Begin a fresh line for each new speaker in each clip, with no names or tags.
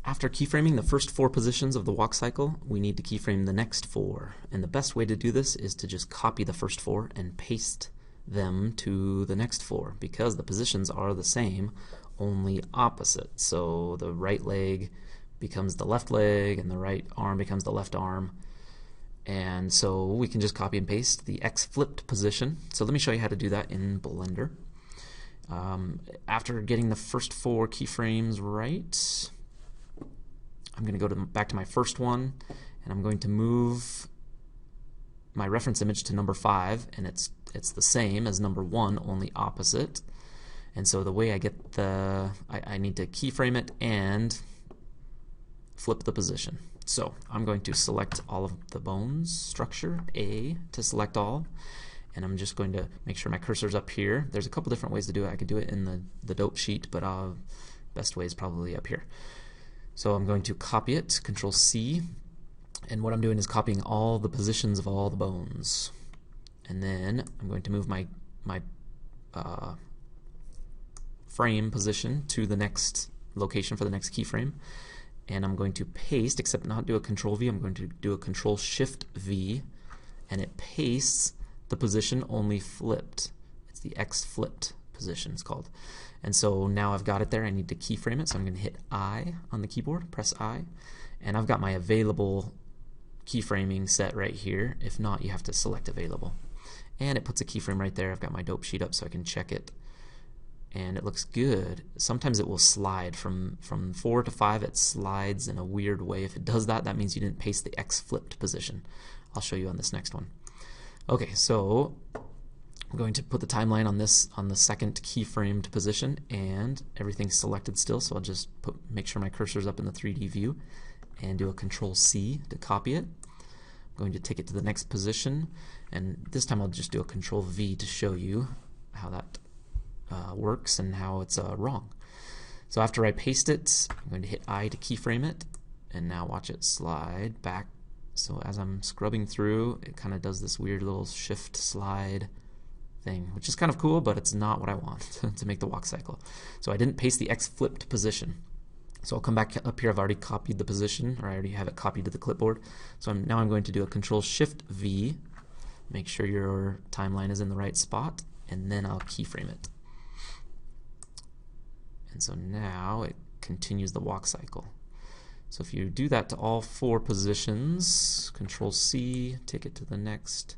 After keyframing the first 4 positions of the walk cycle, we need to keyframe the next 4. And the best way to do this is to just copy the first 4 and paste them to the next 4, because the positions are the same, only opposite. So the right leg becomes the left leg, and the right arm becomes the left arm. And so we can just copy and paste the X flipped position. So let me show you how to do that in Blender. After getting the first 4 keyframes right, I'm going to go back to my first one, and I'm going to move my reference image to number 5, and it's the same as number 1, only opposite. And so the way I get I need to keyframe it and flip the position. So I'm going to select all of the bones structure, A to select all, and I'm just going to make sure my cursor's up here. There's a couple different ways to do it. I could do it in the dope sheet, but best way is probably up here. So I'm going to copy it, Control C, and what I'm doing is copying all the positions of all the bones. And then I'm going to move my frame position to the next location for the next keyframe. And I'm going to paste, except not do a Control V, I'm going to do a Control Shift V, and it pastes the position only flipped. It's the X flipped position, it's called. And so now I've got it there. I need to keyframe it, so I'm going to hit I on the keyboard, press I, and I've got my available keyframing set right here. If not, you have to select available. And it puts a keyframe right there. I've got my dope sheet up so I can check it. And it looks good. Sometimes it will slide from 4 to 5. It slides in a weird way. If it does that, that means you didn't paste the X flipped position. I'll show you on this next one. Okay, so I'm going to put the timeline on the second keyframed position, and everything's selected still. So I'll just make sure my cursor's up in the 3D view, and do a Control C to copy it. I'm going to take it to the next position, and this time I'll just do a Control V to show you how that works and how it's wrong. So after I paste it, I'm going to hit I to keyframe it, and now watch it slide back. So as I'm scrubbing through, it kind of does this weird little shift slide thing, which is kind of cool, but it's not what I want to make the walk cycle. So I didn't paste the X flipped position. So I'll come back up here. I've already copied the position, or I already have it copied to the clipboard. So now I'm going to do a Control Shift V, make sure your timeline is in the right spot, and then I'll keyframe it. And so now it continues the walk cycle. So if you do that to all 4 positions, Control C, take it to the next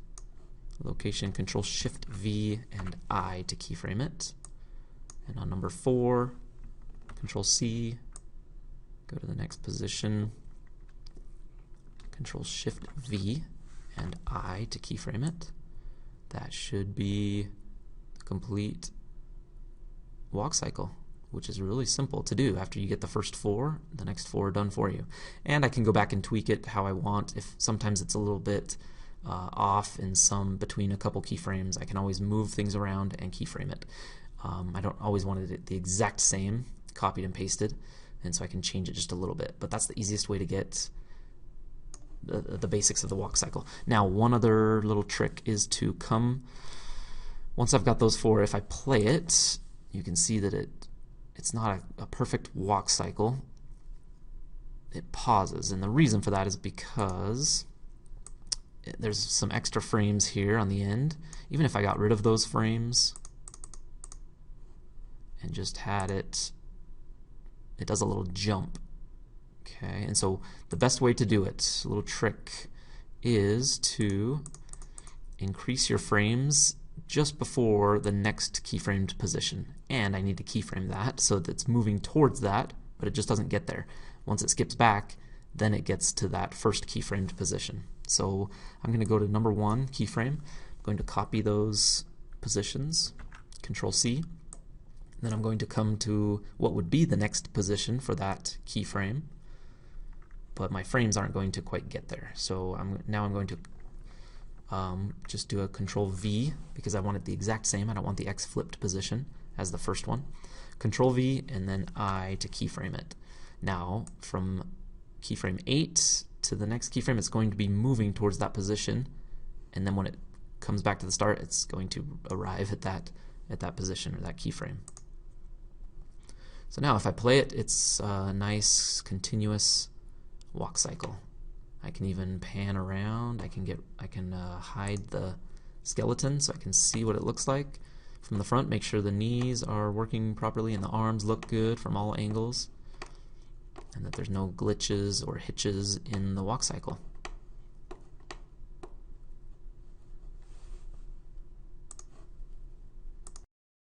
location, Control Shift V and I to keyframe it. And on number 4, Control C, go to the next position, Control Shift V and I to keyframe it. That should be the complete walk cycle, which is really simple to do. After you get the first 4, the next 4 are done for you. And I can go back and tweak it how I want. If sometimes it's a little bit off in between a couple keyframes, I can always move things around and keyframe it. I don't always want it the exact same, copied and pasted, and so I can change it just a little bit. But that's the easiest way to get the basics of the walk cycle. Now, one other little trick is to once I've got those 4, if I play it, you can see that it's not a perfect walk cycle. It pauses, and the reason for that is because there's some extra frames here on the end. Even if I got rid of those frames and just had it does a little jump. Okay, and so the best way to do it, a little trick, is to increase your frames just before the next keyframed position. And I need to keyframe that so that it's moving towards that, but it just doesn't get there. Once it skips back, then it gets to that first keyframed position. So I'm going to go to number 1 keyframe. I'm going to copy those positions, Control C. Then I'm going to come to what would be the next position for that keyframe, but my frames aren't going to quite get there. So now I'm going to just do a Control V, because I want it the exact same. I don't want the X flipped position as the first one. Control V and then I to keyframe it. Now from keyframe 8 to the next keyframe, it's going to be moving towards that position, and then when it comes back to the start, it's going to arrive at that position or that keyframe. So now if I play it, it's a nice continuous walk cycle. I can even pan around. I can hide the skeleton so I can see what it looks like from the front. Make sure the knees are working properly and the arms look good from all angles, and that there's no glitches or hitches in the walk cycle.